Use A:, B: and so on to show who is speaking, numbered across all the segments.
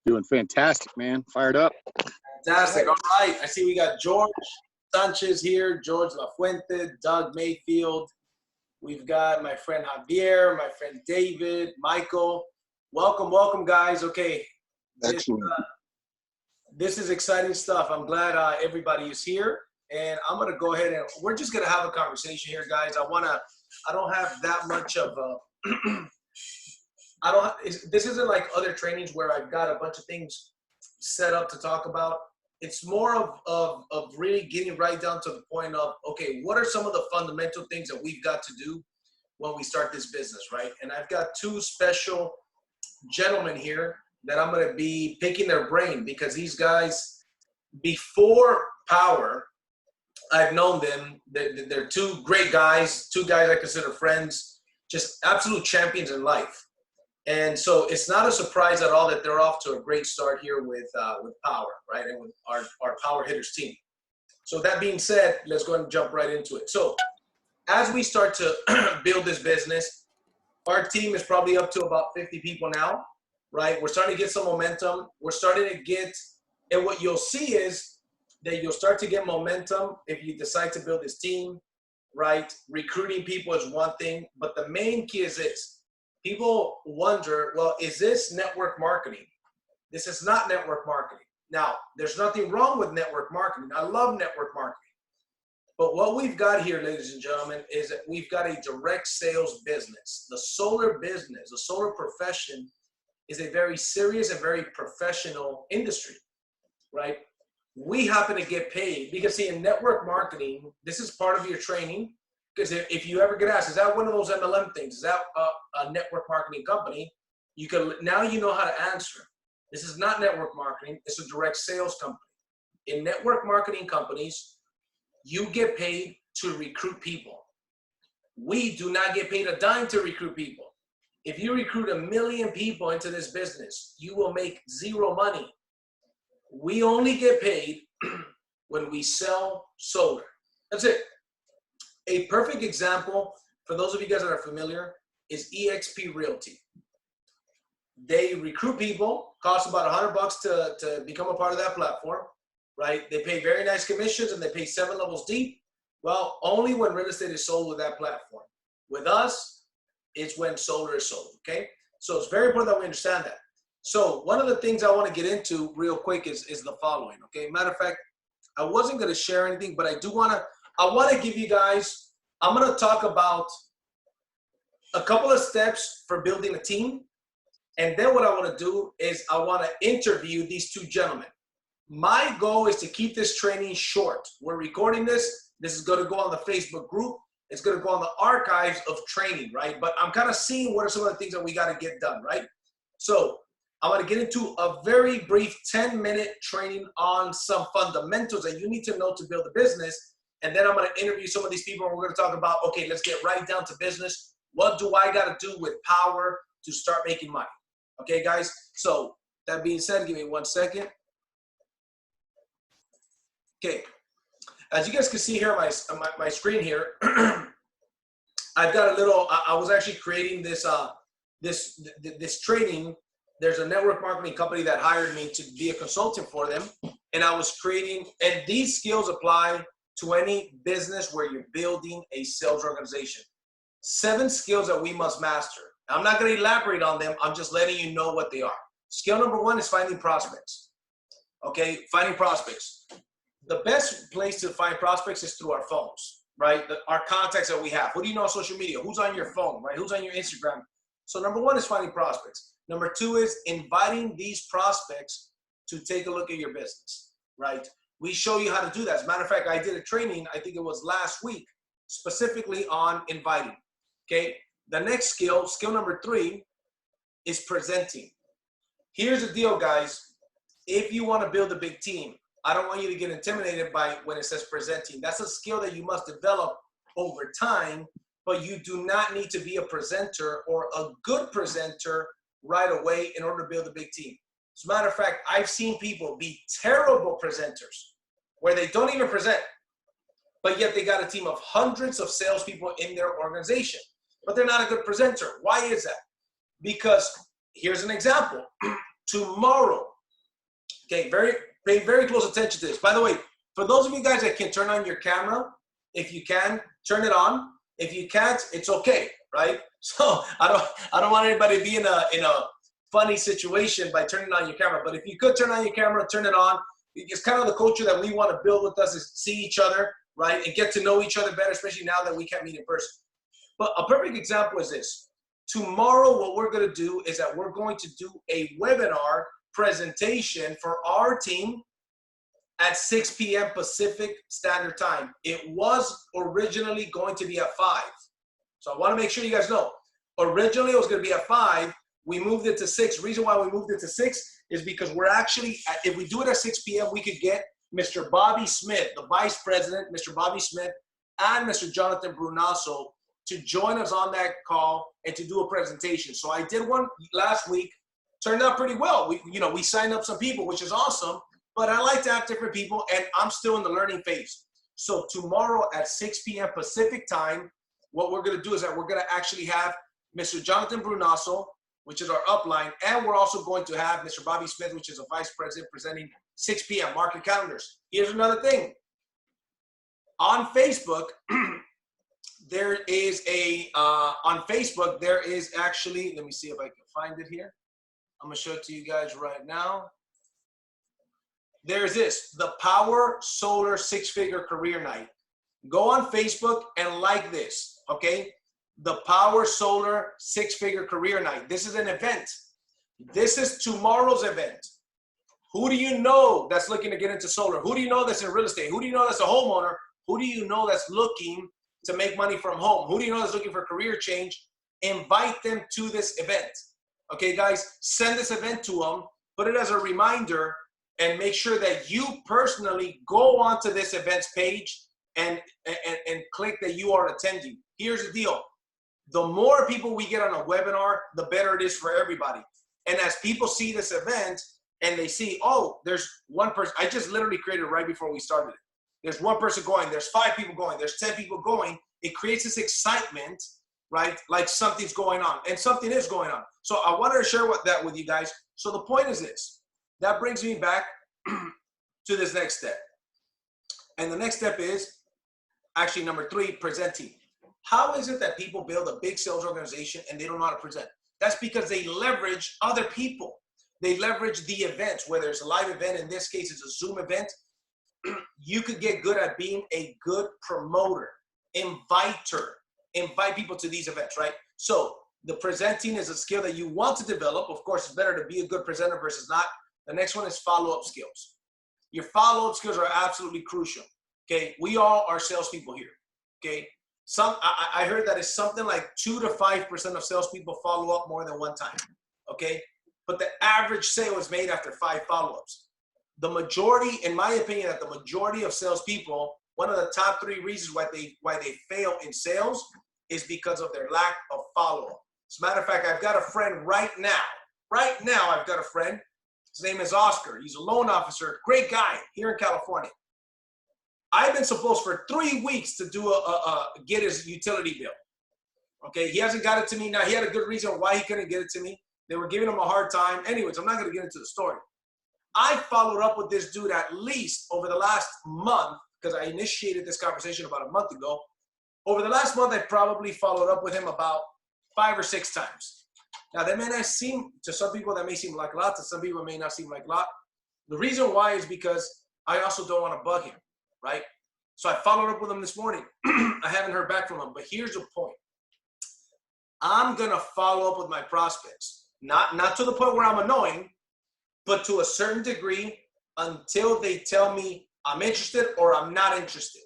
A: Doing fantastic, man. Fired up.
B: Fantastic. All right. I see we got George Sanchez here, George La Fuente, Doug Mayfield. We've got my friend Javier, my friend David, Michael. Welcome, guys. Okay.
A: Excellent.
B: This is exciting stuff. I'm glad everybody is here. And I'm going to go ahead and we're just going to have a conversation here, guys. I don't have that much of a this isn't like other trainings where I've got a bunch of things set up to talk about. It's more of really getting right down to the point of, okay, what are some of the fundamental things that we've got to do when we start this business, right? And I've got two special gentlemen here that I'm going to be picking their brain, because these guys, before Power, I've known them. They're two great guys, two guys I consider friends, just absolute champions in life. And so it's not a surprise at all that they're off to a great start here with Power, right? And with our Power Hitters team. So that being said, let's go ahead and jump right into it. So as we start to build this business, our team is probably up to about 50 people now, right? We're starting to get some momentum. We're starting to get, and what you'll see is that you'll start to get momentum if you decide to build this team, right? Recruiting people is one thing, but the main key is this. People wonder, well, is this network marketing? This is not network marketing. Now, there's nothing wrong with network marketing. I love network marketing. But what we've got here, ladies and gentlemen, is that we've got a direct sales business. The solar business, the solar profession is a very serious and very professional industry, right? We happen to get paid because, see, in network marketing, this is part of your training. Because if you ever get asked, is that one of those MLM things? Is that a network marketing company? Now you know how to answer. This is not network marketing. It's a direct sales company. In network marketing companies, you get paid to recruit people. We do not get paid a dime to recruit people. If you recruit 1 million people into this business, you will make zero money. We only get paid when we sell solar. That's it. A perfect example, for those of you guys that are familiar, is eXp Realty. They recruit people, cost about $100 to become a part of that platform, right? They pay very nice commissions and they pay 7 levels deep. Well, only when real estate is sold with that platform. With us, it's when solar is sold, okay? So it's very important that we understand that. So one of the things I want to get into real quick is the following, okay? Matter of fact, I wasn't going to share anything, but I want to give you guys, I'm going to talk about a couple of steps for building a team. And then what I want to do is I want to interview these two gentlemen. My goal is to keep this training short. We're recording this. This is going to go on the Facebook group. It's going to go on the archives of training, right? But I'm kind of seeing what are some of the things that we got to get done, right? So I want to get into a very brief 10-minute training on some fundamentals that you need to know to build a business. And then I'm going to interview some of these people and we're going to talk about, okay, let's get right down to business. What do I got to do with Power to start making money? Okay, guys? So that being said, give me 1 second. Okay. As you guys can see here on my screen here, I've got a little, I was actually creating this, this training. There's a network marketing company that hired me to be a consultant for them. And I was creating, and these skills apply to any business where you're building a sales organization. 7 skills that we must master. I'm not going to elaborate on them. I'm just letting you know what they are. Skill number 1 is finding prospects. Okay, finding prospects. The best place to find prospects is through our phones, right? Our contacts that we have. Who do you know on social media? Who's on your phone, right? Who's on your Instagram? So number 1 is finding prospects. Number 2 is inviting these prospects to take a look at your business, right? We show you how to do that. As a matter of fact, I did a training, I think it was last week, specifically on inviting, okay? The next skill number 3, is presenting. Here's the deal, guys. If you want to build a big team, I don't want you to get intimidated by when it says presenting. That's a skill that you must develop over time, but you do not need to be a presenter or a good presenter right away in order to build a big team. As a matter of fact, I've seen people be terrible presenters where they don't even present, but yet they got a team of hundreds of salespeople in their organization, but they're not a good presenter. Why is that? Because here's an example. Tomorrow, Okay, pay very close attention to this. By the way, for those of you guys that can turn on your camera, if you can, turn it on. If you can't, it's okay, right? So I don't want anybody to be in a funny situation by turning on your camera. But if you could turn on your camera, turn it on. It's kind of the culture that we want to build with us is see each other, right? And get to know each other better, especially now that we can't meet in person. But a perfect example is this. Tomorrow, what we're going to do is that we're going to do a webinar presentation for our team at 6 p.m. Pacific Standard Time. It was originally going to be at 5. So I want to make sure you guys know. Originally, it was going to be at 5. We moved it to 6. Reason why we moved it to 6 is because we're actually, if we do it at 6 p.m., we could get Mr. Bobby Smith, the Vice President, Mr. Bobby Smith, and Mr. Jonathan Brunasso to join us on that call and to do a presentation. So I did one last week. Turned out pretty well. We signed up some people, which is awesome. But I like to have different people, and I'm still in the learning phase. So tomorrow at 6 p.m. Pacific time, what we're going to do is that we're going to actually have Mr. Jonathan Brunasso, which is our upline, and we're also going to have Mr. Bobby Smith, which is a vice president, presenting 6 p.m. Mark your calendars. Here's another thing. On Facebook, there is actually, let me see if I can find it here. I'm going to show it to you guys right now. There's this, the Power Solar 6-Figure Career Night. Go on Facebook and like this, okay? The Power Solar 6-Figure Career Night. This is an event. This is tomorrow's event. Who do you know that's looking to get into solar? Who do you know that's in real estate? Who do you know that's a homeowner? Who do you know that's looking to make money from home? Who do you know that's looking for career change? Invite them to this event. Okay, guys, send this event to them. Put it as a reminder and make sure that you personally go onto this events page and click that you are attending. Here's the deal. The more people we get on a webinar, the better it is for everybody. And as people see this event and they see, oh, there's one person, I just literally created right before we started it. There's one person going, there's 5 people going, there's 10 people going. It creates this excitement, right? Like something's going on, and something is going on. So I wanted to share that with you guys. So the point is this. That brings me back to this next step. And the next step is actually number 3, presenting. How is it that people build a big sales organization and they don't know how to present? That's because they leverage other people. They leverage the events, whether it's a live event, in this case, it's a Zoom event. You could get good at being a good promoter, inviter, invite people to these events, right? So the presenting is a skill that you want to develop. Of course, it's better to be a good presenter versus not. The next one is follow-up skills. Your follow-up skills are absolutely crucial. Okay, we all are salespeople here. Okay, I heard that it's something like 2 to 5% of salespeople follow up more than one time. Okay, but the average sale is made after 5 follow-ups. The majority, in my opinion, that the majority of salespeople, one of the top 3 reasons why they fail in sales is because of their lack of follow-up. As a matter of fact, I've got a friend right now. Right now, I've got a friend. His name is Oscar. He's a loan officer, great guy here in California. I've been supposed for 3 weeks to do get his utility bill. Okay, he hasn't got it to me now. He had a good reason why he couldn't get it to me. They were giving him a hard time. Anyways, I'm not going to get into the story. I followed up with this dude at least over the last month, because I initiated this conversation about a month ago. Over the last month, I probably followed up with him about 5 or 6 times. Now, that may not seem, to some people, that may seem like a lot. To some people, it may not seem like a lot. The reason why is because I also don't want to bug him, right? So I followed up with him this morning. I haven't heard back from him, but here's the point. I'm going to follow up with my prospects, not to the point where I'm annoying, but to a certain degree until they tell me I'm interested or I'm not interested.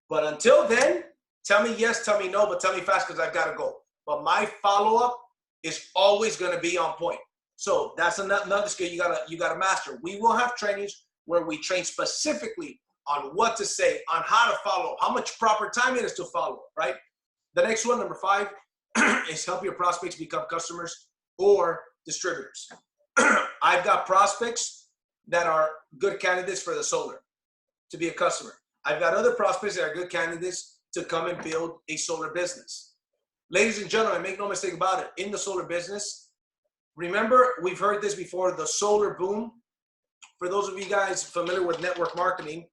B: But until then, tell me yes, tell me no, but tell me fast because I've got to go. But my follow-up is always going to be on point. So that's another skill you gotta master. We will have trainings where we train specifically on what to say, on how to follow, how much proper time it is to follow, right? The next one, number 5, is help your prospects become customers or distributors. I've got prospects that are good candidates for the solar, to be a customer. I've got other prospects that are good candidates to come and build a solar business. Ladies and gentlemen, make no mistake about it. In the solar business, remember, we've heard this before, the solar boom. for those of you guys familiar with network marketing,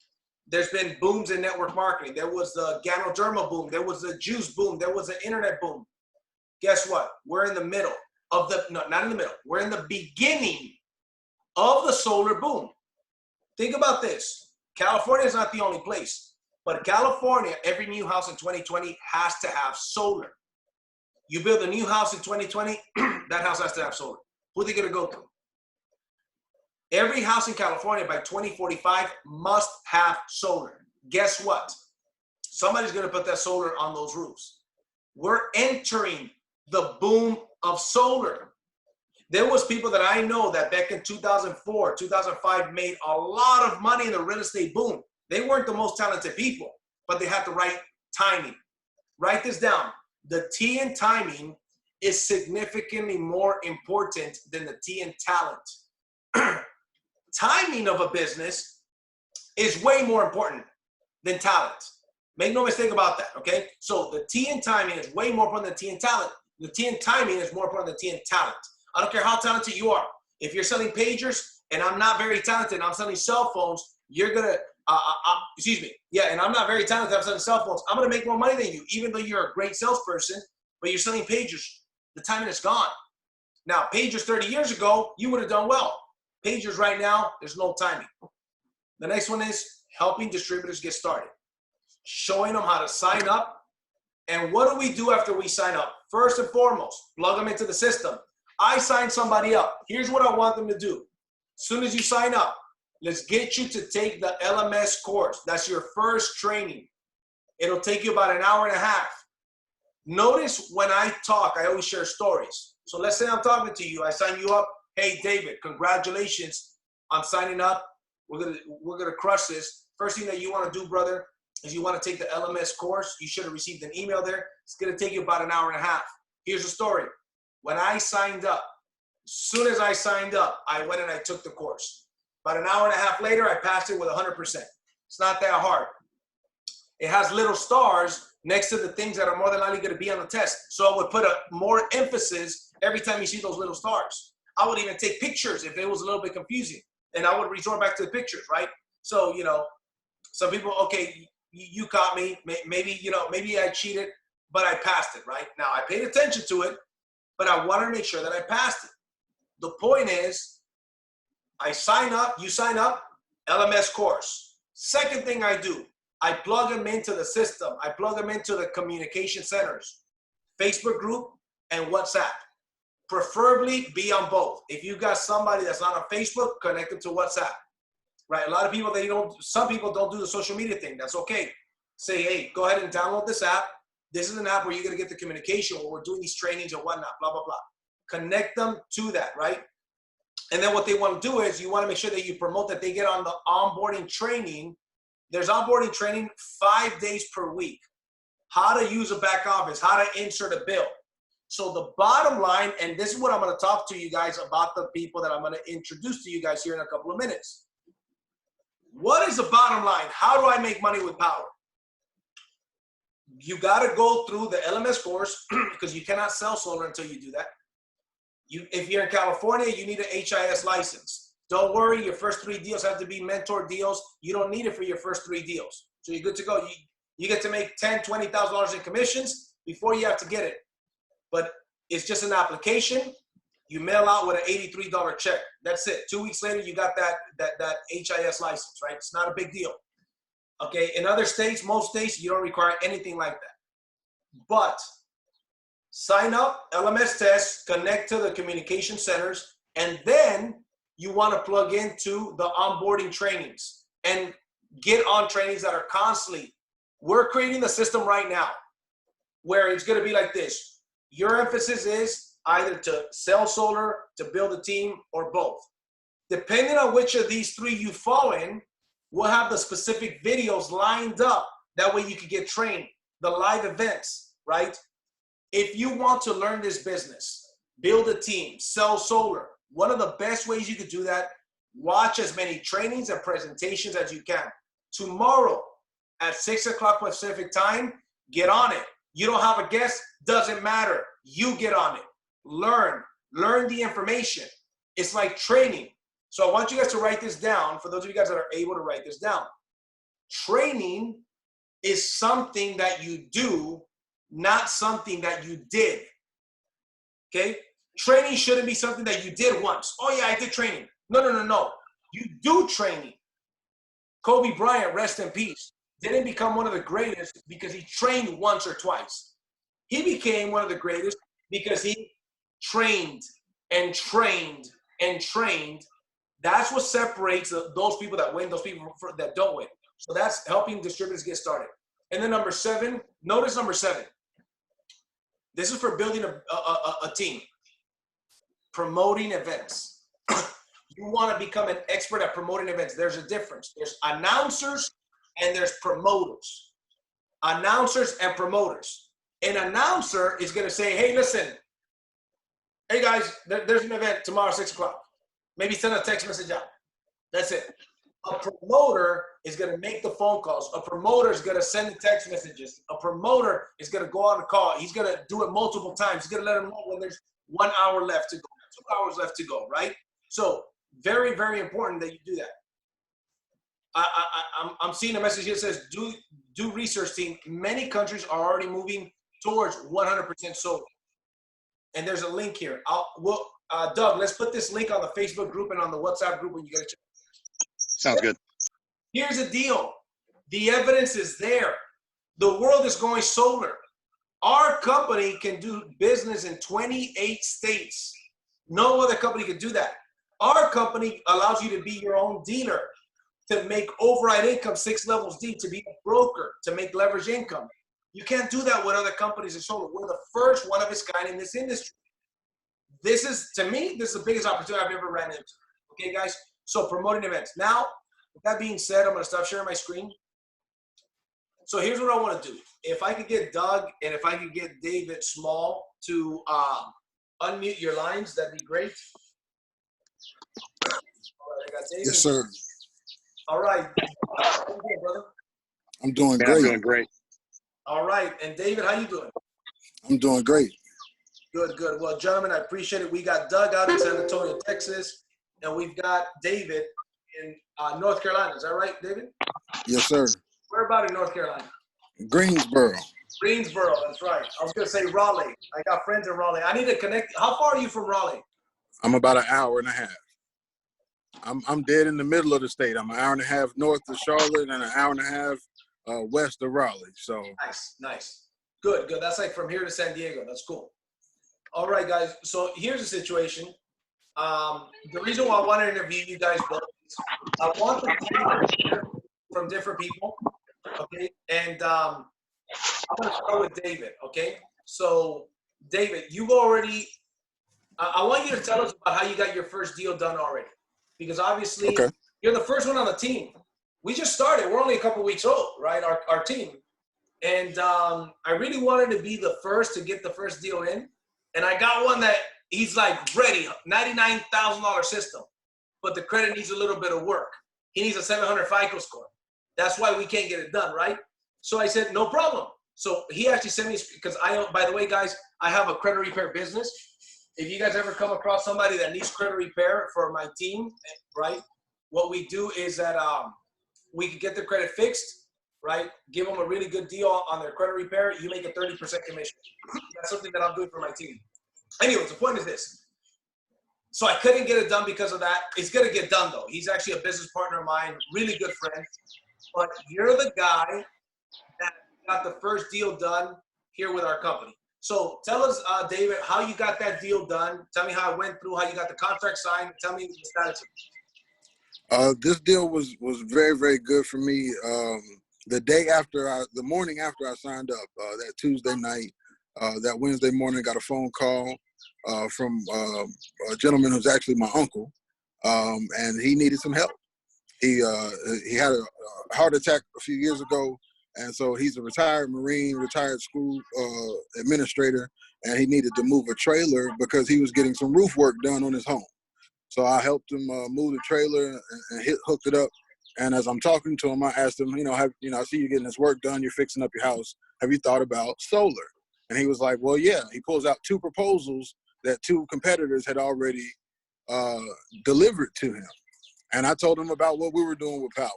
B: there's been booms in network marketing. There was the Ganoderma boom. There was the juice boom. There was the internet boom. Guess what? We're in the middle of the, no, not in the middle. We're in the beginning of the solar boom. Think about this. California is not the only place, but California, every new house in 2020 has to have solar. You build a new house in 2020, that house has to have solar. Who are they going to go to? Every house in California by 2045 must have solar. Guess what? Somebody's going to put that solar on those roofs. We're entering the boom of solar. There was people that I know that back in 2004, 2005 made a lot of money in the real estate boom. They weren't the most talented people, but they had the right timing. Write this down. The T in timing is significantly more important than the T in talent. Timing of a business is way more important than talent. Make no mistake about that, okay? So the T in timing is way more important than T in talent. The T in timing is more important than T in talent. I don't care how talented you are. If you're selling pagers and I'm not very talented, I'm selling cell phones, you're gonna, and I'm not very talented, I'm selling cell phones, I'm gonna make more money than you, even though you're a great salesperson, but you're selling pagers. The timing is gone. Now, pagers 30 years ago, you would have done well. Pagers right now, there's no timing. The next one is helping distributors get started. Showing them how to sign up. And what do we do after we sign up? First and foremost, plug them into the system. I sign somebody up. Here's what I want them to do. As soon as you sign up, let's get you to take the LMS course. That's your first training. It'll take you about an hour and a half. Notice when I talk, I always share stories. So let's say I'm talking to you. I sign you up. Hey, David, congratulations on signing up. We're gonna crush this. First thing that you want to do, brother, is you want to take the LMS course. You should have received an email there. It's going to take you about an hour and a half. Here's the story. When I signed up, as soon as I signed up, I went and I took the course. About an hour and a half later, I passed it with 100%. It's not that hard. It has little stars next to the things that are more than likely going to be on the test. So I would put more emphasis every time you see those little stars. I would even take pictures if it was a little bit confusing. And I would resort back to the pictures, right? So, some people, okay, you caught me. Maybe I cheated, but I passed it, right? Now, I paid attention to it, but I wanted to make sure that I passed it. The point is, I sign up, you sign up, LMS course. Second thing I do, I plug them into the system. I plug them into the communication centers, Facebook group and WhatsApp. Preferably be on both. If you've got somebody that's not on Facebook, connect them to WhatsApp. Right? A lot of people, some people don't do the social media thing. That's okay. Say, hey, go ahead and download this app. This is an app where you're going to get the communication where we're doing these trainings and whatnot, blah, blah, blah. Connect them to that, right? And then what they want to do is you want to make sure that you promote that they get on the onboarding training. There's onboarding training 5 days per week. How to use a back office, how to insert a bill. So the bottom line, and this is what I'm going to talk to you guys about the people that I'm going to introduce to you guys here in a couple of minutes. What is the bottom line? How do I make money with Powur? You got to go through the LMS course because you cannot sell solar until you do that. If you're in California, you need an HIS license. Don't worry, your first 3 deals have to be mentor deals. You don't need it for your first 3 deals. So you're good to go. You get to make $10,000, $20,000 in commissions before you have to get it. But it's just an application. You mail out with an $83 check. That's it. 2 weeks later, you got that HIS license, right? It's not a big deal. Okay, in other states, most states, you don't require anything like that. But sign up, LMS test, connect to the communication centers, and then you want to plug into the onboarding trainings and get on trainings that are constantly. We're creating the system right now where it's going to be like this. Your emphasis is either to sell solar, to build a team, or both. Depending on which of these 3 you fall in, we'll have the specific videos lined up. That way you can get trained, the live events, right? If you want to learn this business, build a team, sell solar, one of the best ways you could do that, watch as many trainings and presentations as you can. Tomorrow at 6 o'clock Pacific time, get on it. You don't have a guest, doesn't matter. You get on it. Learn the information. It's like training. So I want you guys to write this down for those of you guys that are able to write this down. Training is something that you do, not something that you did. Okay? Training shouldn't be something that you did once. Oh yeah, I did training. No. You do training. Kobe Bryant, rest in peace, didn't become one of the greatest because he trained once or twice. He became one of the greatest because he trained and trained and trained. That's what separates those people that win, those people that don't win. So that's helping distributors get started. And then number 7, notice number 7. This is for building a team. Promoting events. You want to become an expert at promoting events. There's a difference. There's announcers and there's promoters. Announcers and promoters. An announcer is going to say, hey, listen, hey guys, there's an event tomorrow, 6 o'clock. Maybe send a text message out. That's it. A promoter is going to make the phone calls. A promoter is going to send the text messages. A promoter is going to go on a call. He's going to do it multiple times. He's going to let them know when there's 1 hour left to go, 2 hours left to go, right? So very, very important that you do that. I'm seeing a message here that says, do research, team. Many countries are already moving towards 100% solar. And there's a link here. Doug, let's put this link on the Facebook group and on the WhatsApp group when you get a chance.
A: Sounds good.
B: Here's the deal. The evidence is there. The world is going solar. Our company can do business in 28 states. No other company can do that. Our company allows you to be your own dealer, to make override income 6 levels deep, to be a broker, to make leverage income. You can't do that with other companies in solar. We're the first one of its kind in this industry. This is, to me, this is the biggest opportunity I've ever ran into. Okay, guys? So promoting events. Now, with that being said, I'm going to stop sharing my screen. So here's what I want to do. If I could get Doug and if I could get David Small to unmute your lines, that'd be great. All right, I got David.
C: Yes, sir.
B: All right. How you doing, brother?
C: I'm doing
A: Yeah,
C: great.
A: I'm doing great.
B: All right. And David, how you doing?
C: I'm doing great.
B: Good, good. Well, gentlemen, I appreciate it. We got Doug out in San Antonio, Texas, and we've got David in North Carolina. Is that right, David?
C: Yes, sir.
B: Where about in North Carolina?
C: Greensboro.
B: Greensboro, that's right. I was going to say Raleigh. I got friends in Raleigh. I need to connect. How far are you from Raleigh?
C: I'm about an hour and a half. I'm dead in the middle of the state. I'm an hour and a half north of Charlotte and an hour and a half west of Raleigh. So
B: Nice, nice. Good, good. That's like from here to San Diego. That's cool. All right, guys. So here's the situation. The reason why I want to interview you guys both is I want to hear from different people, okay? And I'm going to start with David, okay? So, David, you've already – I want you to tell us about how you got your first deal done already, because obviously you're the first one on the team. We just started. We're only a couple weeks old, right, our team. And I really wanted to be the first to get the first deal in. And I got one that he's like ready, $99,000 system, but the credit needs a little bit of work. He needs a 700 FICO score. That's why we can't get it done, right? So I said, no problem. So he actually sent me, because by the way, guys, I have a credit repair business. If you guys ever come across somebody that needs credit repair for my team, right, what we do is that we can get their credit fixed, right? Give them a really good deal on their credit repair. You make a 30% commission. That's something that I'm doing for my team. Anyways, the point is this. So I couldn't get it done because of that. It's going to get done, though. He's actually a business partner of mine, really good friend. But you're the guy that got the first deal done here with our company. So tell us, David, how you got that deal done. Tell me how it went through, how you got the contract signed. Tell me the status of it.
C: this deal was very, very good for me. The morning after I signed up, that Tuesday night, that Wednesday morning, I got a phone call from a gentleman who's actually my uncle, and he needed some help. He had a heart attack a few years ago, and so he's a retired Marine, retired school administrator, and he needed to move a trailer because he was getting some roof work done on his home. So I helped him move the trailer and hooked it up. And as I'm talking to him, I asked him, I see you getting this work done. You're fixing up your house. Have you thought about solar? And he was like, well, yeah. He pulls out 2 proposals that 2 competitors had already delivered to him. And I told him about what we were doing with Power.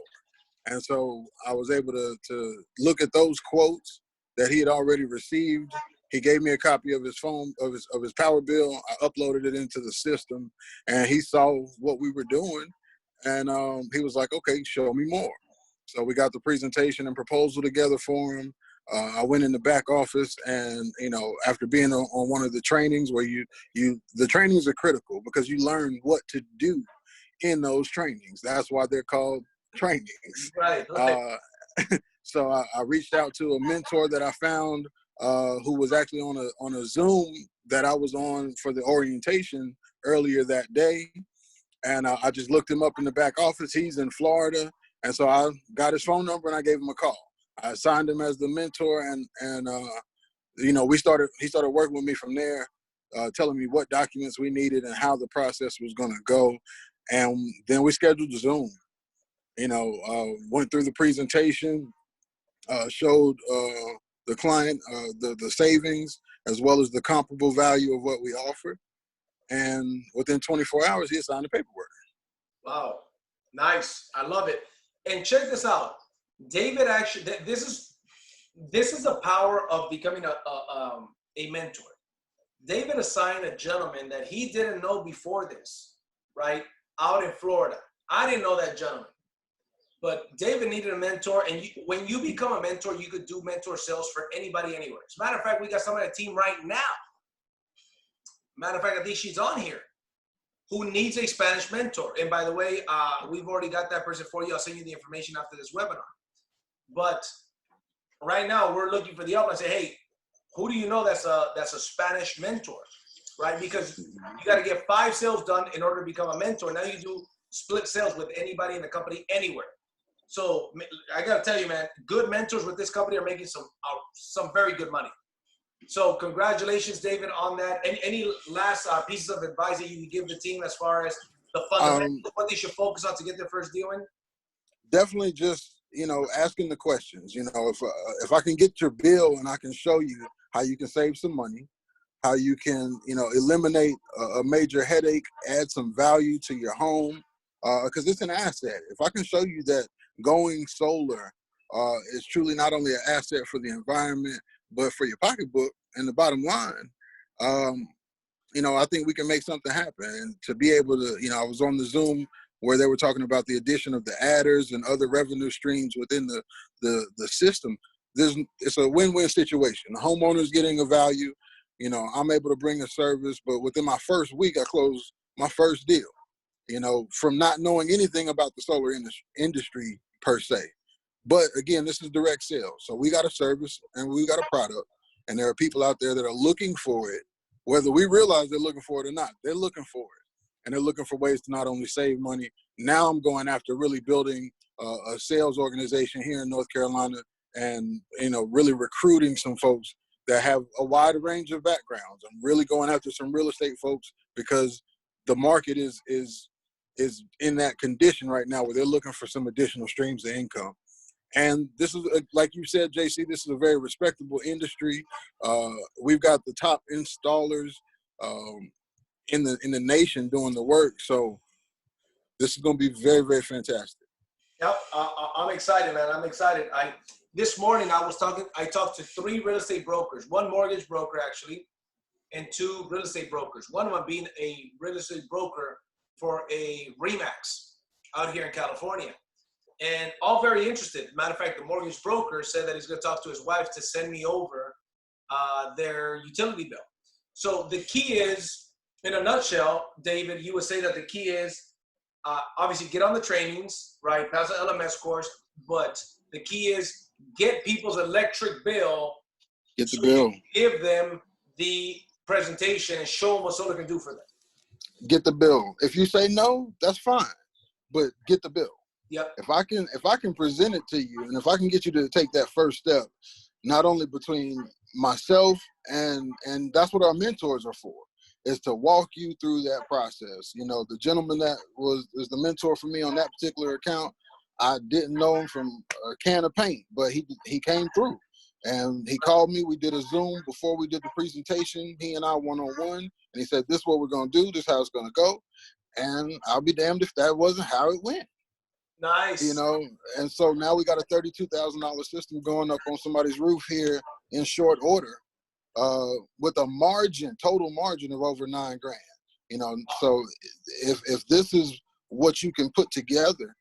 C: And so I was able to look at those quotes that he had already received. He gave me a copy of his phone, of his Power bill. I uploaded it into the system, and he saw what we were doing. And he was like, okay, show me more. So we got the presentation and proposal together for him. I went in the back office, and after being on one of the trainings where the trainings are critical because you learn what to do in those trainings. That's why they're called trainings.
B: Right.
C: So I reached out to a mentor that I found who was actually on a Zoom that I was on for the orientation earlier that day. And I just looked him up in the back office. He's in Florida. And so I got his phone number and I gave him a call. I assigned him as the mentor, and he started working with me from there, telling me what documents we needed and how the process was going to go. And then we scheduled the Zoom. Went through the presentation, showed the client the savings as well as the comparable value of what we offered. And within 24 hours, he signed the paperwork.
B: Wow. Nice. I love it. And check this out. David actually, this is the power of becoming a mentor. David assigned a gentleman that he didn't know before this, right, out in Florida. I didn't know that gentleman. But David needed a mentor, and when you become a mentor, you could do mentor sales for anybody, anywhere. As a matter of fact, we got someone on the team right now. Matter of fact, I think she's on here, who needs a Spanish mentor. And by the way, we've already got that person for you. I'll send you the information after this webinar. But right now, we're looking for the help. I say, hey, who do you know that's a Spanish mentor, right? Because you got to get 5 sales done in order to become a mentor. Now you do split sales with anybody in the company anywhere. So I got to tell you, man, good mentors with this company are making some very good money. So congratulations, David, on that. Any last pieces of advice that you can give the team as far as the fundamentals, what they should focus on to get their first deal in?
C: Definitely just, asking the questions. If I can get your bill and I can show you how you can save some money, how you can, eliminate a major headache, add some value to your home, because it's an asset. If I can show you that going solar is truly not only an asset for the environment, but for your pocketbook and the bottom line, I think we can make something happen. And to be able to, I was on the Zoom where they were talking about the addition of the adders and other revenue streams within the system. It's a win-win situation. The homeowner's getting a value. I'm able to bring a service, but within my first week, I closed my first deal, from not knowing anything about the solar industry per se. But again, this is direct sales. So we got a service and we got a product, and there are people out there that are looking for it, whether we realize they're looking for it or not. They're looking for it, and they're looking for ways to not only save money. Now I'm going after really building a sales organization here in North Carolina, and really recruiting some folks that have a wide range of backgrounds. I'm really going after some real estate folks because the market is in that condition right now where they're looking for some additional streams of income. And this is, like you said, JC, this is a very respectable industry. We've got the top installers in the nation doing the work. So this is going to be very, very fantastic.
B: Yep, I'm excited, man. I'm excited. This morning I talked to 3 real estate brokers, 1 mortgage broker actually, and 2 real estate brokers. One of them being a real estate broker for a RE/MAX out here in California. And all very interested. Matter of fact, the mortgage broker said that he's going to talk to his wife to send me over their utility bill. So the key is, in a nutshell, David, you would say that the key is obviously get on the trainings, right? Pass the LMS course, but the key is get people's electric bill.
C: Get the bill.
B: Give them the presentation and show them what solar can do for them.
C: Get the bill. If you say no, that's fine, but get the bill.
B: Yep.
C: If I can present it to you, and if I can get you to take that first step, not only between myself and that's what our mentors are for, is to walk you through that process. The gentleman that is the mentor for me on that particular account, I didn't know him from a can of paint, but he came through. And he called me. We did a Zoom before we did the presentation, he and I one-on-one. And he said, this is what we're going to do. This is how it's going to go. and I'll be damned if that wasn't how it went.
B: Nice.
C: You know, and so now we got a $32,000 system going up on somebody's roof here in short order, with a margin, total margin of over $9,000. You know, so if this is what you can put together,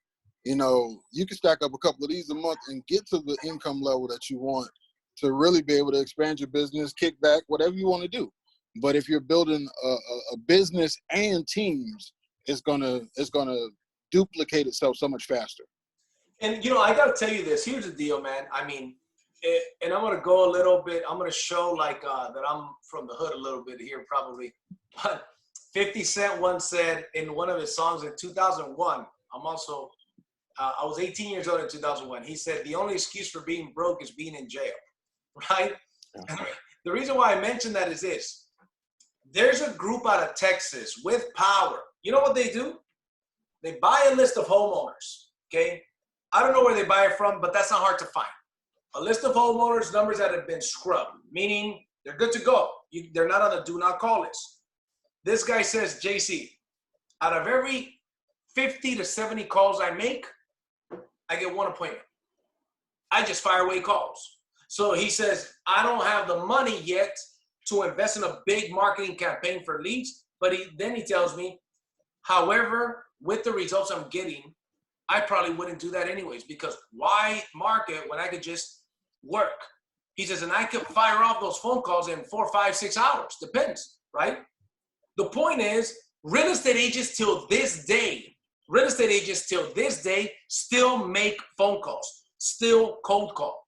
C: you know, you can stack up a couple of these a month and get to the income level that you want to really be able to expand your business, kick back, whatever you want to do. But if you're building a business and teams, it's gonna duplicate itself so much faster.
B: And, you know, I got to tell you this. Here's the deal, man. I mean, and I'm going to go a little bit. I'm going to show like that I'm from the hood a little bit here probably. But 50 Cent once said in one of his songs in 2001, I'm also, I was 18 years old in 2001. He said, the only excuse for being broke is being in jail, right? And the reason why I mentioned that is this. There's a group out of Texas with power. You know what they do? They buy a list of homeowners, okay? I don't know where they buy it from, but that's not hard to find. A list of homeowners, numbers that have been scrubbed, meaning they're good to go. They're not on the do not call list. This guy says, JC, out of every 50 to 70 calls I make, I get one appointment. I just fire away calls. So he says, I don't have the money yet to invest in a big marketing campaign for leads, but then he tells me, however, with the results I'm getting, I probably wouldn't do that anyways, because why market when I could just work? He says, and I could fire off those phone calls in 4, 5, 6 hours. Depends, right? The point is, real estate agents till this day still make phone calls, still cold call.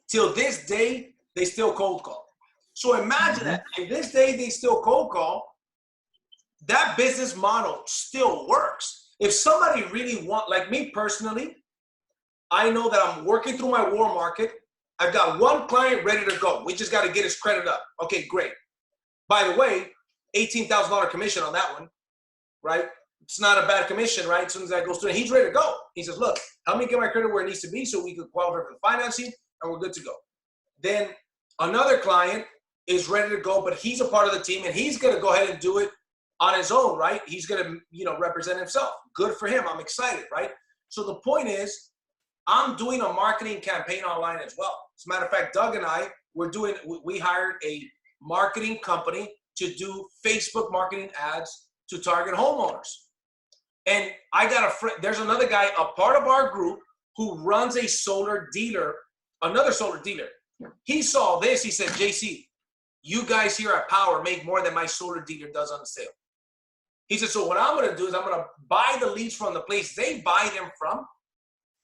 B: Till this day, they still cold call. So imagine that. In this day, they still cold call. That business model still works. If somebody really like me personally, I know that I'm working through my war market. I've got one client ready to go. We just got to get his credit up. Okay, great. By the way, $18,000 commission on that one, right? It's not a bad commission, right? As soon as that goes through, he's ready to go. He says, look, help me get my credit where it needs to be so we can qualify for the financing and we're good to go. Then another client is ready to go, but he's a part of the team and he's going to go ahead and do it on his own, right? He's going to, you know, represent himself. Good for him. I'm excited, right? So the point is, I'm doing a marketing campaign online as well. As a matter of fact, Doug and I, we hired a marketing company to do Facebook marketing ads to target homeowners. And I got a friend, there's another guy, a part of our group, who runs a solar dealer, another solar dealer. He saw this, he said, JC, you guys here at Power make more than my solar dealer does on the sale. He said, so what I'm going to do is I'm going to buy the leads from the place they buy them from,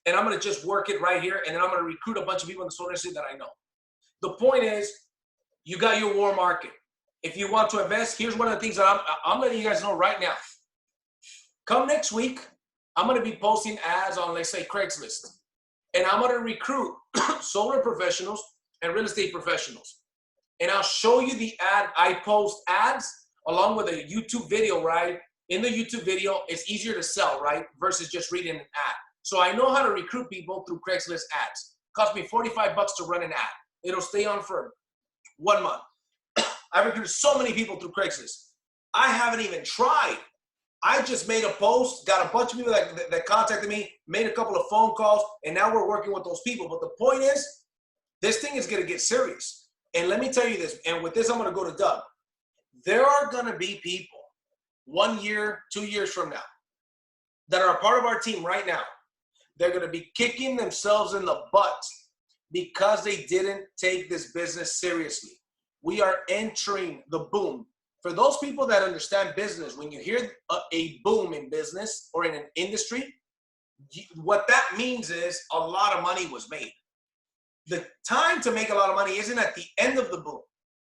B: and I'm going to just work it right here, and then I'm going to recruit a bunch of people in the solar industry that I know. The point is, you got your war market. If you want to invest, here's one of the things that I'm letting you guys know right now. Come next week, I'm going to be posting ads on, let's say, Craigslist, and I'm going to recruit solar professionals and real estate professionals. And I'll show you the ad. I post ads along with a YouTube video, right? In the YouTube video, it's easier to sell, right? Versus just reading an ad. So I know how to recruit people through Craigslist ads. Cost me $45 to run an ad. It'll stay on for 1 month. I've recruited so many people through Craigslist. I haven't even tried. I just made a post, got a bunch of people that contacted me, made a couple of phone calls, and now we're working with those people. But the point is, this thing is going to get serious. And let me tell you this, and with this, I'm going to go to Doug. There are going to be people 1 year, 2 years from now that are a part of our team right now. They're going to be kicking themselves in the butt because they didn't take this business seriously. We are entering the boom. For those people that understand business, when you hear a boom in business or in an industry, what that means is a lot of money was made. The time to make a lot of money isn't at the end of the boom.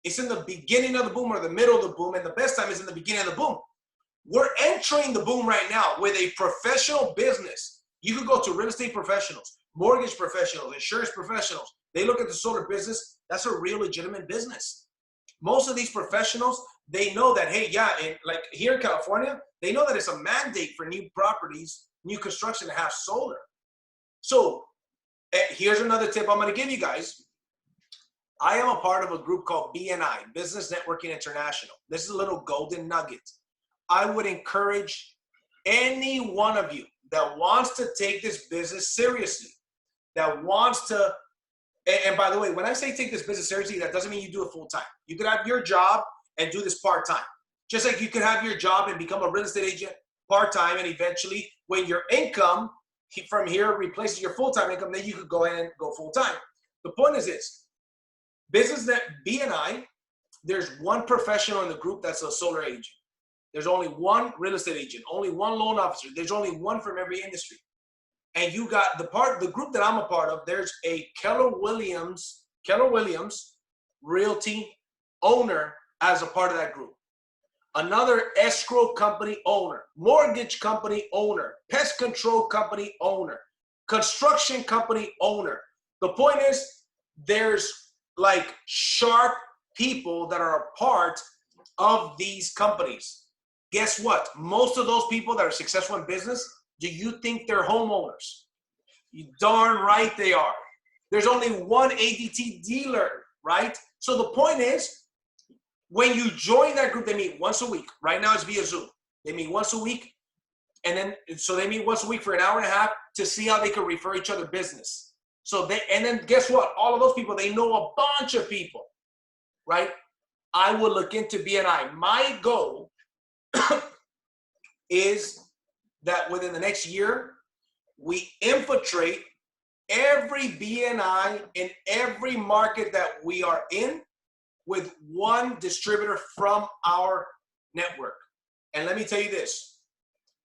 B: It's in the beginning of the boom or the middle of the boom, and the best time is in the beginning of the boom. We're entering the boom right now with a professional business. You could go to real estate professionals, mortgage professionals, insurance professionals. They look at the solar business. That's a real legitimate business. Most of these professionals, they know that, hey, yeah, like here in California, they know that it's a mandate for new properties, new construction to have solar. So here's another tip I'm going to give you guys. I am a part of a group called BNI, Business Networking International. This is a little golden nugget. I would encourage any one of you that wants to take this business seriously, that wants to, and by the way, when I say take this business seriously, that doesn't mean you do it full time. You could have your job and do this part time. Just like you could have your job and become a real estate agent part time, and eventually, when your income from here replaces your full time income, then you could go ahead and go full time. The point is this: business that BNI, there's one professional in the group that's a solar agent. There's only one real estate agent, only one loan officer. There's only one from every industry. And you got the group that I'm a part of, there's a Keller Williams Realty owner as a part of that group. Another escrow company owner, mortgage company owner, pest control company owner, construction company owner. The point is, there's like sharp people that are a part of these companies. Guess what? Most of those people that are successful in business, do you think they're homeowners? You darn right they are. There's only one ADT dealer, right? So the point is, when you join that group, they meet once a week. Right now it's via Zoom. They meet once a week. And then, so they meet once a week for an hour and a half to see how they can refer each other business. And then guess what? All of those people, they know a bunch of people, right? I will look into BNI. My goal is that within the next year, we infiltrate every BNI in every market that we are in with one distributor from our network. And let me tell you this,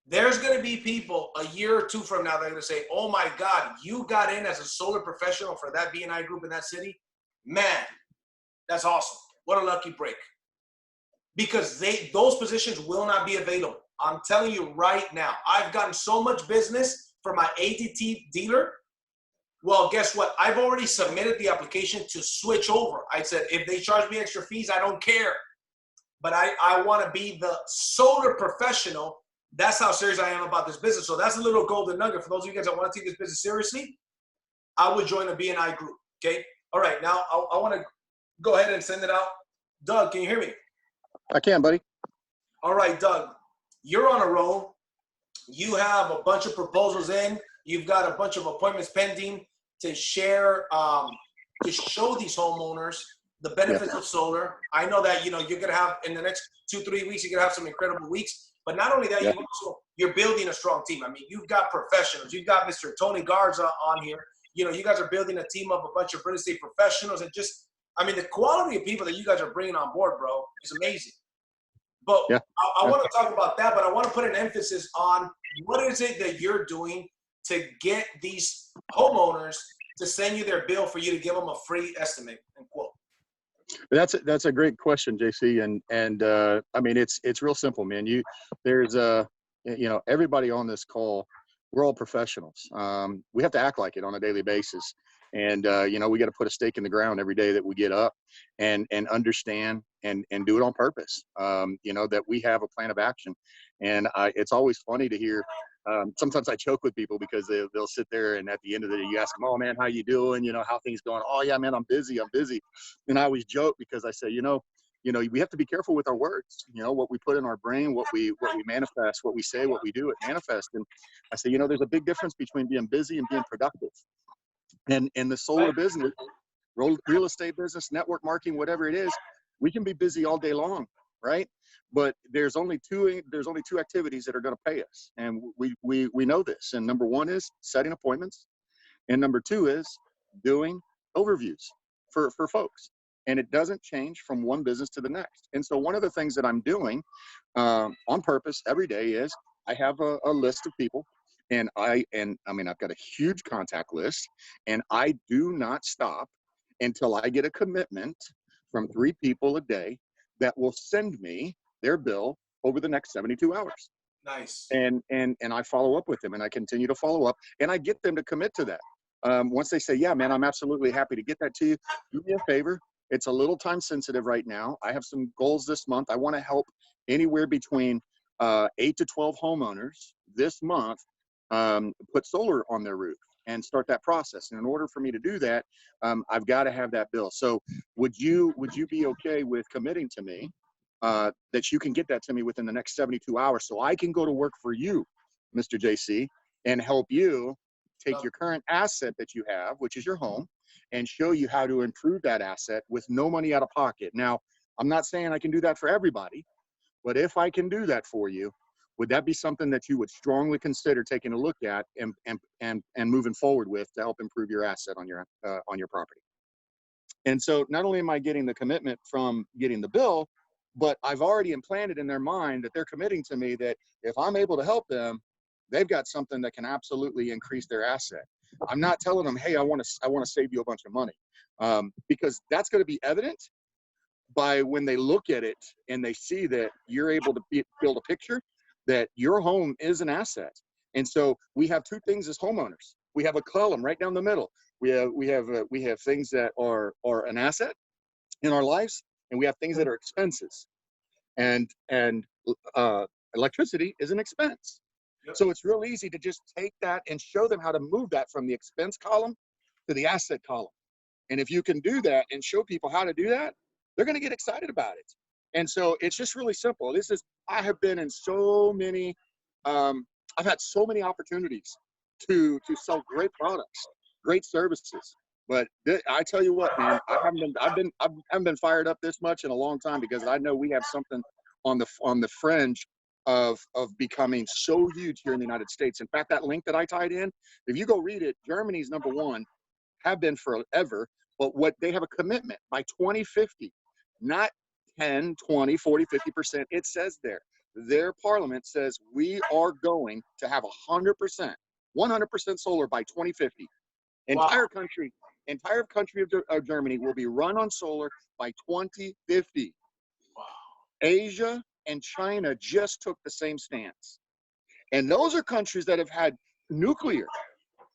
B: there's going to be people a year or two from now that are going to say, oh my God, you got in as a solar professional for that BNI group in that city? Man, that's awesome. What a lucky break. Because those positions will not be available. I'm telling you right now, I've gotten so much business for my ADT dealer. Well, guess what? I've already submitted the application to switch over. I said, if they charge me extra fees, I don't care. But I want to be the solar professional. That's how serious I am about this business. So that's a little golden nugget for those of you guys that want to take this business seriously. I would join a BNI group. Okay. All right. Now I want to go ahead and send it out. Doug, can you hear me?
A: I can, buddy.
B: All right, Doug, you're on a roll. You have a bunch of proposals in. You've got a bunch of appointments pending to share, to show these homeowners the benefits of solar. I know that, you're going to have, in the next 2-3 weeks, you're going to have some incredible weeks. But not only that, you're building a strong team. I mean, you've got professionals. You've got Mr. Tony Garza on here. You guys are building a team of a bunch of real estate professionals. And just, I mean, the quality of people that you guys are bringing on board, bro, is amazing. But I want to talk about that, but I want to put an emphasis on what is it that you're doing to get these homeowners to send you their bill for you to give them a free estimate and quote.
A: That's a great question, JC. And I mean, it's real simple, man. There's everybody on this call, we're all professionals. We have to act like it on a daily basis. And, we got to put a stake in the ground every day that we get up and understand and do it on purpose, that we have a plan of action. And it's always funny to hear. Sometimes I joke with people because they'll sit there and at the end of the day, you ask them, oh man, how you doing? How things going? Oh yeah, man, I'm busy. And I always joke because I say, we have to be careful with our words, what we put in our brain, what we manifest, what we say, what we do, it manifests. And I say, there's a big difference between being busy and being productive. And in the solar business, real estate business, network marketing, whatever it is, we can be busy all day long, right? But there's only two activities that are going to pay us, and we know this. And number one is setting appointments, and number two is doing overviews for folks. And it doesn't change from one business to the next. And so one of the things that I'm doing on purpose every day is I have a list of people. And I've got a huge contact list, and I do not stop until I get a commitment from 3 people a day that will send me their bill over the next 72 hours.
B: Nice.
A: And I follow up with them, and I continue to follow up, and I get them to commit to that. Once they say, yeah, man, I'm absolutely happy to get that to you, do me a favor. It's a little time sensitive right now. I have some goals this month. I want to help anywhere between 8 to 12 homeowners this month put solar on their roof and start that process. And in order for me to do that, I've got to have that bill. So would you be okay with committing to me that you can get that to me within the next 72 hours so I can go to work for you, Mr. JC, and help you take your current asset that you have, which is your home, and show you how to improve that asset with no money out of pocket. Now, I'm not saying I can do that for everybody, but if I can do that for you, would that be something that you would strongly consider taking a look at and moving forward with to help improve your asset on your property? And so not only am I getting the commitment from getting the bill, but I've already implanted in their mind that they're committing to me that if I'm able to help them, they've got something that can absolutely increase their asset. I'm not telling them, hey, I want to save you a bunch of money, because that's going to be evident by when they look at it and they see that you're able to build a picture that your home is an asset. And so we have two things as homeowners. We have a column right down the middle. We have things that are an asset in our lives, and we have things that are expenses. And electricity is an expense.
B: Yep.
A: So it's real easy to just take that and show them how to move that from the expense column to the asset column. And if you can do that and show people how to do that, they're going to get excited about it. And so it's just really simple. I have been in so many, I've had so many opportunities to sell great products, great services. But I tell you what, man, I haven't been fired up this much in a long time, because I know we have something on the fringe of becoming so huge here in the United States. In fact, that link that I tied in, if you go read it, Germany's #1, have been forever, but what they have a commitment by 2050, not 10, 20, 40, 50%. It says there, their parliament says we are going to have 100% solar by 2050.
B: Wow.
A: Entire country of Germany will be run on solar by 2050.
B: Wow.
A: Asia and China just took the same stance. And those are countries that have had nuclear.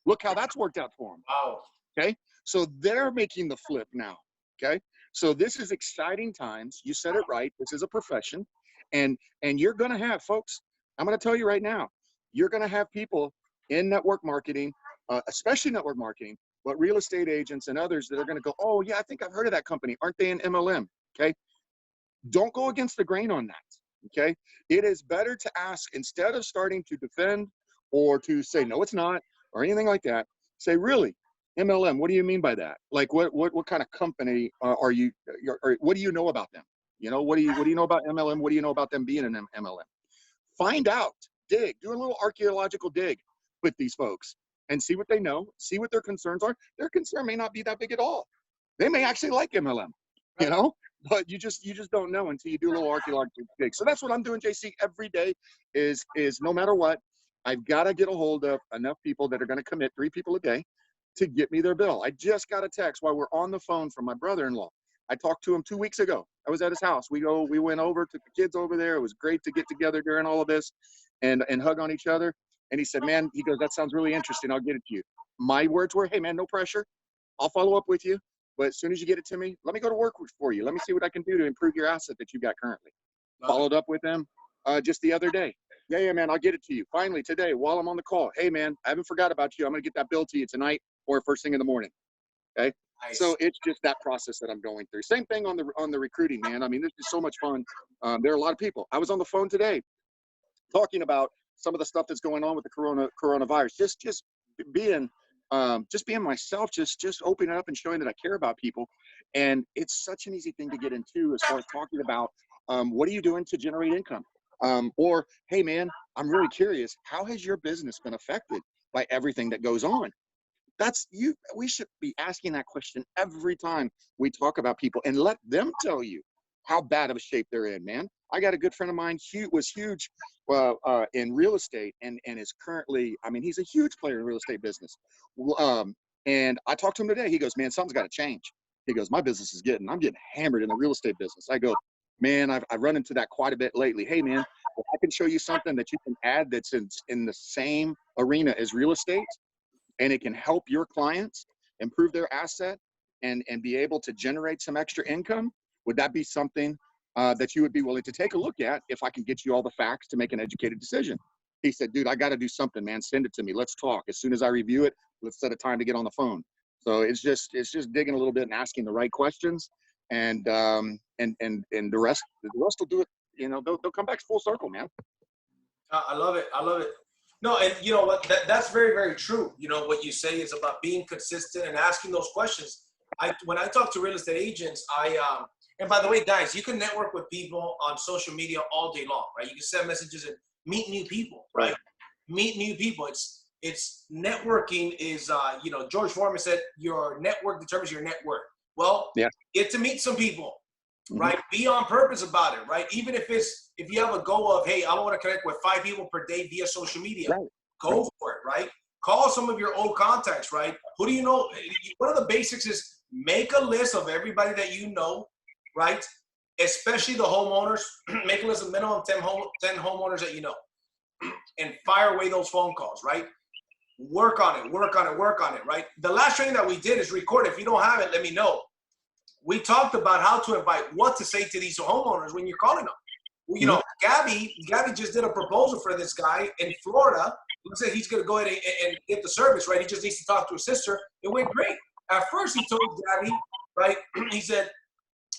A: Look how that's worked out for them.
B: Wow.
A: Okay. So they're making the flip now. Okay. So this is exciting times. You said it right. This is a profession. And you're going to have, folks, I'm going to tell you right now, you're going to have people in network marketing, especially network marketing, but real estate agents and others that are going to go, oh yeah, I think I've heard of that company. Aren't they an MLM? Okay. Don't go against the grain on that. Okay. It is better to ask, instead of starting to defend or to say, no, it's not, or anything like that, say, really, MLM, what do you mean by that? Like, what kind of company are you, or what do you know about them? You know, what do you know about MLM? What do you know about them being an MLM? Find out, dig, do a little archaeological dig with these folks and see what they know, see what their concerns are. Their concern may not be that big at all. They may actually like MLM, you know, but you just don't know until you do a little archaeological dig. So that's what I'm doing, JC, every day is no matter what, I've got to get a hold of enough people that are going to commit 3 people a day to get me their bill. I just got a text while we're on the phone from my brother-in-law. I talked to him 2 weeks ago. I was at his house. We went over, took the kids over there. It was great to get together during all of this and hug on each other. And he said, man, he goes, that sounds really interesting. I'll get it to you. My words were, hey man, no pressure. I'll follow up with you. But as soon as you get it to me, let me go to work for you. Let me see what I can do to improve your asset that you've got currently. Followed up with them just the other day. Yeah, man, I'll get it to you. Finally, today, while I'm on the call, hey, man, I haven't forgot about you. I'm going to get that bill to you tonight or first thing in the morning. Okay.
B: Nice.
A: So it's just that process that I'm going through. Same thing on the recruiting, man. I mean, this is so much fun. There are a lot of people. I was on the phone today talking about some of the stuff that's going on with the coronavirus. Just being myself, just opening up and showing that I care about people. And it's such an easy thing to get into as far as talking about what are you doing to generate income? Or, hey man, I'm really curious, how has your business been affected by everything that goes on? We should be asking that question every time we talk about people, and let them tell you how bad of a shape they're in, man. I got a good friend of mine, was huge in real estate and is currently, I mean, he's a huge player in real estate business. And I talked to him today. He goes, man, something's got to change. He goes, I'm getting hammered in the real estate business. I go, man, I've run into that quite a bit lately. Hey man, if I can show you something that you can add that's in the same arena as real estate, and it can help your clients improve their asset and be able to generate some extra income, would that be something that you would be willing to take a look at if I can get you all the facts to make an educated decision? He said, dude, I got to do something, man. Send it to me. Let's talk. As soon as I review it, let's set a time to get on the phone. So it's just digging a little bit and asking the right questions. and the rest will do it. You know, they'll come back full circle, man.
B: I love it. I love it. No, and you know what? That's very, very true. You know, what you say is about being consistent and asking those questions. When I talk to real estate agents, and by the way, guys, you can network with people on social media all day long, right? You can send messages and meet new people, right? Meet new people. It's networking is, you know, George Foreman said, your network determines your net worth. Well, get to meet some people, right? Be on purpose about it, right? Even if you have a goal of, hey, I want to connect with 5 people per day via social media, go for it, right? Call some of your old contacts, right? Who do you know? One of the basics is make a list of everybody that you know, right? Especially the homeowners. Make a list of minimum 10 homeowners that you know, and fire away those phone calls, right? Work on it, right? The last training that we did is record. If you don't have it, let me know. We talked about how to invite, what to say to these homeowners when you're calling them. You know, Gabby just did a proposal for this guy in Florida. He said he's going to go ahead and get the service, right? He just needs to talk to his sister. It went great. At first, he told Gabby, right? He said,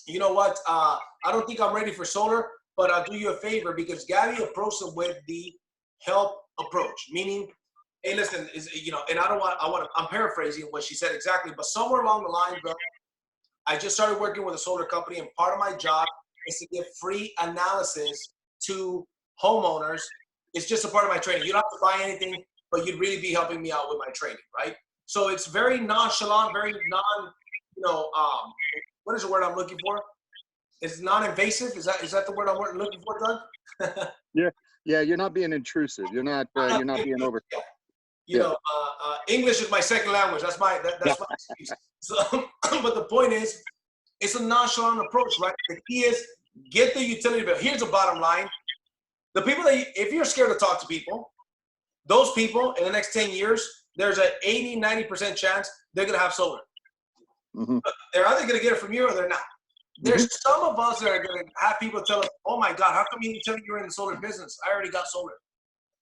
B: you know what? I don't think I'm ready for solar, but I'll do you a favor, because Gabby approached him with the help approach, meaning, hey, listen, you know, and I'm paraphrasing what she said exactly, but somewhere along the line, bro, I just started working with a solar company, and part of my job is to give free analysis to homeowners. It's just a part of my training. You don't have to buy anything, but you'd really be helping me out with my training, right? So it's very nonchalant, very you know, what is the word I'm looking for? It's non-invasive. Is that the word I'm looking for, Doug?
A: Yeah, you're not being intrusive. You're not being over.
B: You know, English is my second language. That's my excuse. So, but the point is, it's a nonchalant approach, right? The key is get the utility bill. Here's the bottom line. The people if you're scared to talk to people, those people in the next 10 years, there's an 80-90% chance they're going to have solar. They're either going to get it from you or they're not. There's some of us that are going to have people tell us, oh my God, how come you didn't tell me you're in the solar business? I already got solar.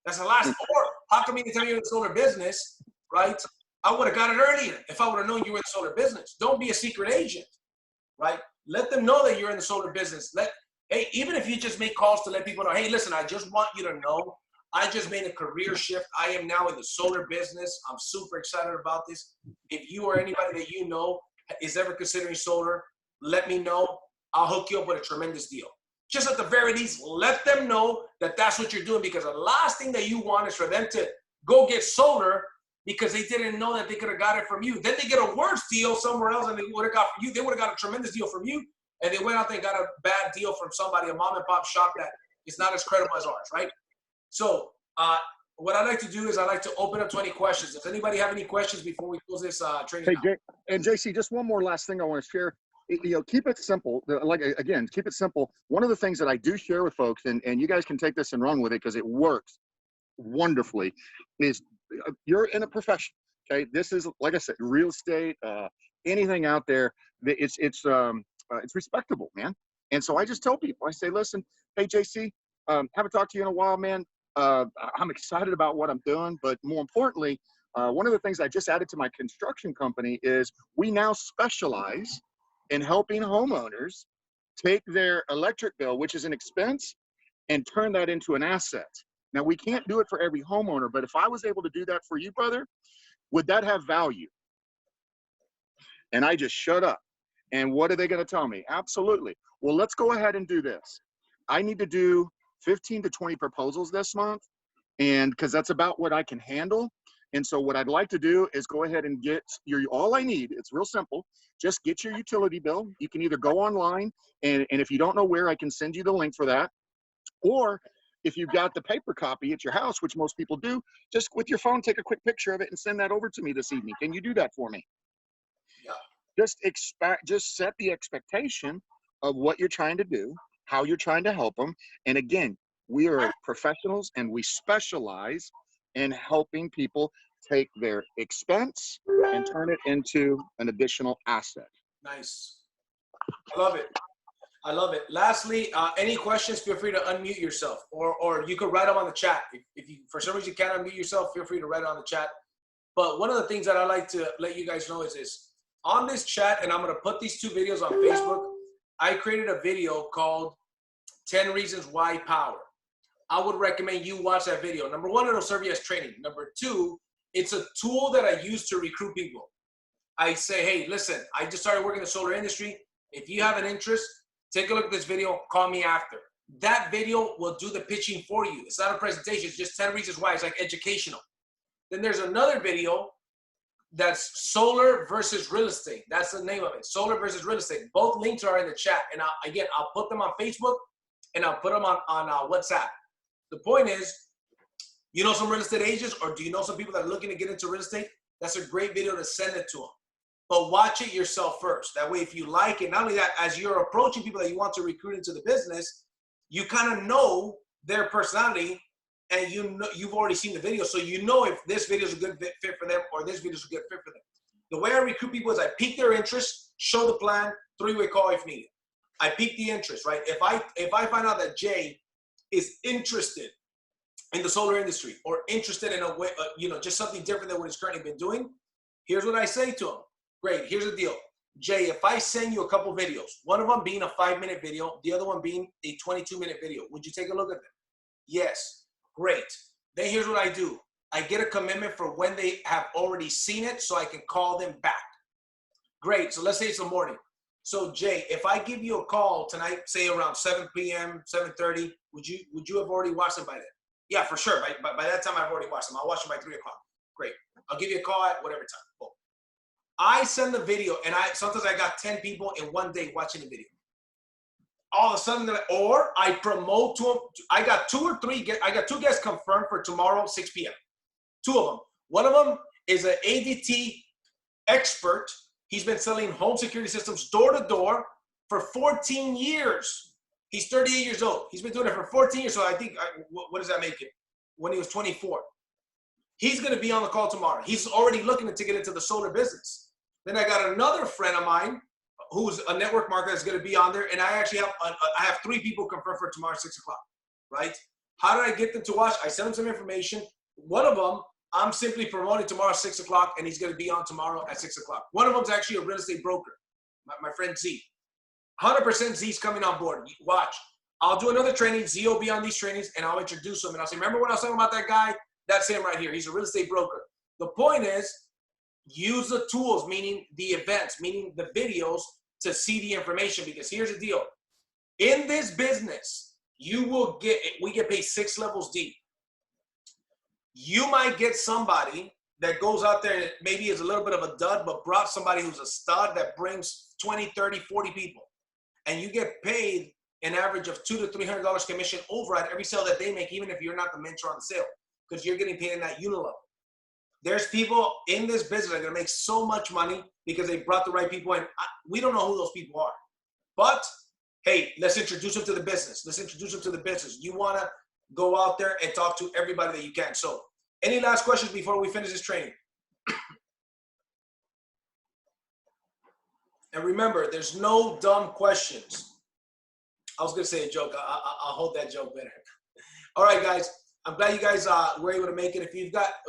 B: That's the last. Or how come you didn't tell me you're in the solar business, right? I would have got it earlier if I would have known you were in the solar business. Don't be a secret agent, right? Let them know that you're in the solar business. Hey, even if you just make calls to let people know, hey, listen, I just want you to know, I just made a career shift. I am now in the solar business. I'm super excited about this. If you or anybody that you know is ever considering solar, let me know. I'll hook you up with a tremendous deal. Just at the very least, let them know that that's what you're doing, because the last thing that you want is for them to go get solar because they didn't know that they could have got it from you. Then they get a worse deal somewhere else, and they would have got from you. They would have got a tremendous deal from you, and they went out there and got a bad deal from somebody, a mom and pop shop that is not as credible as ours, right? So what I like to do is I like to open up to any questions. Does anybody have any questions before we close this training?
A: Hey, and JC, just one more last thing I want to share. You know, keep it simple. Like, again, keep it simple. One of the things that I do share with folks, and you guys can take this and run with it because it works wonderfully, is you're in a profession. Okay, this is, like I said, real estate, anything out there. It's respectable, man. And so I just tell people, I say, listen, hey, JC, haven't talked to you in a while, man. I'm excited about what I'm doing, but more importantly, one of the things I just added to my construction company is we now specialize in helping homeowners take their electric bill, which is an expense, and turn that into an asset. Now, we can't do it for every homeowner, but if I was able to do that for you, brother, would that have value? And I just shut up. And what are they going to tell me? Absolutely. Well, let's go ahead and do this. I need to do 15 to 20 proposals this month, and because that's about what I can handle. And so what I'd like to do is go ahead and get all I need. It's real simple. Just get your utility bill. You can either go online, and if you don't know where, I can send you the link for that. Or if you've got the paper copy at your house, which most people do, just with your phone, take a quick picture of it and send that over to me this evening. Can you do that for me? Yeah. Just set the expectation of what you're trying to do, how you're trying to help them. And again, we are professionals and we specialize in helping people take their expense and turn it into an additional asset.
B: Nice. I love it. I love it. Lastly, any questions, feel free to unmute yourself, or you could write them on the chat. If you, for some reason, you can't unmute yourself, feel free to write it on the chat. But one of the things that I like to let you guys know is this. On this chat, and I'm going to put these 2 videos on Facebook, I created a video called 10 Reasons Why Power. I would recommend you watch that video. Number one, it'll serve you as training. Number two, it's a tool that I use to recruit people. I say, hey, listen, I just started working in the solar industry. If you have an interest, take a look at this video, call me after. That video will do the pitching for you. It's not a presentation, it's just 10 reasons why. It's like educational. Then there's another video that's solar versus real estate. That's the name of it, solar versus real estate. Both links are in the chat. And I'll put them on Facebook and I'll put them on WhatsApp. The point is, you know some real estate agents, or do you know some people that are looking to get into real estate? That's a great video to send it to them. But watch it yourself first. That way, if you like it, not only that, as you're approaching people that you want to recruit into the business, you kind of know their personality, and you've already seen the video, so you know if this video is a good fit for them or this video is a good fit for them. The way I recruit people is I pique their interest, show the plan, three-way call if needed. I pique the interest, right? If I find out that Jay is interested in the solar industry or interested in a way, just something different than what he's currently been doing, here's what I say to him. Great, here's the deal. Jay, if I send you a couple videos, one of them being a 5-minute video, the other one being a 22-minute video, would you take a look at them? Yes, great. Then here's what I do. I get a commitment for when they have already seen it so I can call them back. Great, so let's say it's the morning. So Jay, if I give you a call tonight, say around 7 p.m., 7:30, would you have already watched them by then? Yeah, for sure. By that time, I've already watched them. I'll watch them by 3 o'clock. Great. I'll give you a call at whatever time. Cool. I send the video, and sometimes I got 10 people in one day watching the video. All of a sudden, or I promote to them. I got 2 guests confirmed for tomorrow, 6 p.m. 2 of them. One of them is an ADT expert. He's been selling home security systems door to door for 14 years. He's 38 years old. He's been doing it for 14 years. So I think, what does that make it? When he was 24. He's going to be on the call tomorrow. He's already looking to get into the solar business. Then I got another friend of mine who's a network marketer that's going to be on there. And I actually have 3 people confirmed for tomorrow at 6 o'clock, right? How did I get them to watch? I sent them some information. One of them, I'm simply promoting tomorrow at 6 o'clock, and he's going to be on tomorrow at 6 o'clock. One of them is actually a real estate broker, my friend Z. 100% Z's coming on board. Watch. I'll do another training. Z will be on these trainings, and I'll introduce him. And I'll say, remember when I was talking about that guy? That's him right here. He's a real estate broker. The point is, use the tools, meaning the events, meaning the videos, to see the information. Because here's the deal. In this business, we get paid 6 levels deep. You might get somebody that goes out there and maybe is a little bit of a dud, but brought somebody who's a stud that brings 20, 30, 40 people. And you get paid an average of $200 to $300 commission over at every sale that they make, even if you're not the mentor on the sale, because you're getting paid in that unilevel. There's people in this business that are going to make so much money because they brought the right people in. We don't know who those people are. But, hey, let's introduce them to the business. Let's introduce them to the business. You want to go out there and talk to everybody that you can. So, any last questions before we finish this training? And remember, there's no dumb questions. I was going to say a joke. I'll hold that joke better. All right, guys. I'm glad you guys were able to make it.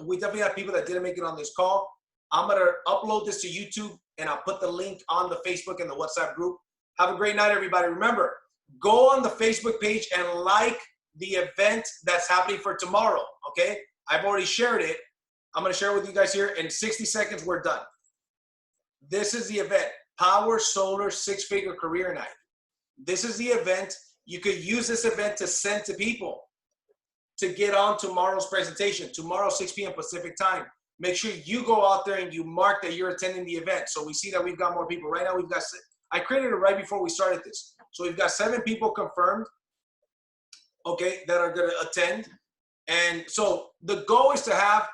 B: We definitely have people that didn't make it on this call. I'm going to upload this to YouTube, and I'll put the link on the Facebook and the WhatsApp group. Have a great night, everybody. Remember, go on the Facebook page and like the event that's happening for tomorrow, okay? I've already shared it. I'm going to share it with you guys here. In 60 seconds, we're done. This is the event, Power Solar 6-Figure Career Night. This is the event. You could use this event to send to people to get on tomorrow's presentation, tomorrow, 6 p.m. Pacific time. Make sure you go out there and you mark that you're attending the event. So we see that we've got more people. Right now, I created it right before we started this. So we've got 7 people confirmed, okay, that are going to attend. And so the goal is to have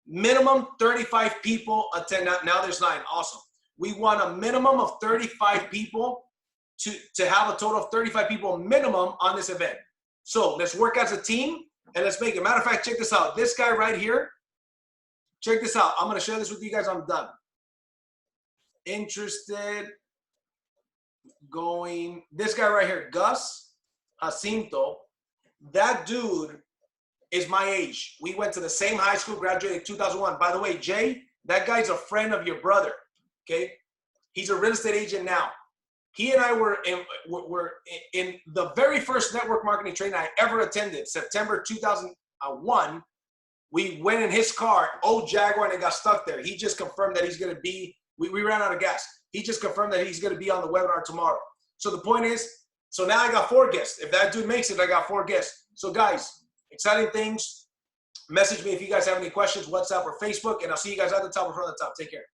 B: minimum 35 people attend. Now there's 9. Awesome. We want a minimum of 35 people to have a total of 35 people minimum on this event. So let's work as a team and let's make it. Matter of fact, check this out. This guy right here, check this out. I'm going to share this with you guys. I'm done. Interested, going. This guy right here, Gus Jacinto, that dude is my age. We went to the same high school, graduated in 2001. By the way, Jay, that guy's a friend of your brother, okay? He's a real estate agent now. He and I were in the very first network marketing training I ever attended, September 2001. We went in his car, old Jaguar, and it got stuck there. He just confirmed that he's going to be, we ran out of gas. He just confirmed that he's going to be on the webinar tomorrow. So the point is, so now I got 4 guests. If that dude makes it, I got 4 guests. So guys, exciting things. Message me if you guys have any questions, WhatsApp or Facebook, and I'll see you guys at the top or from the top. Take care.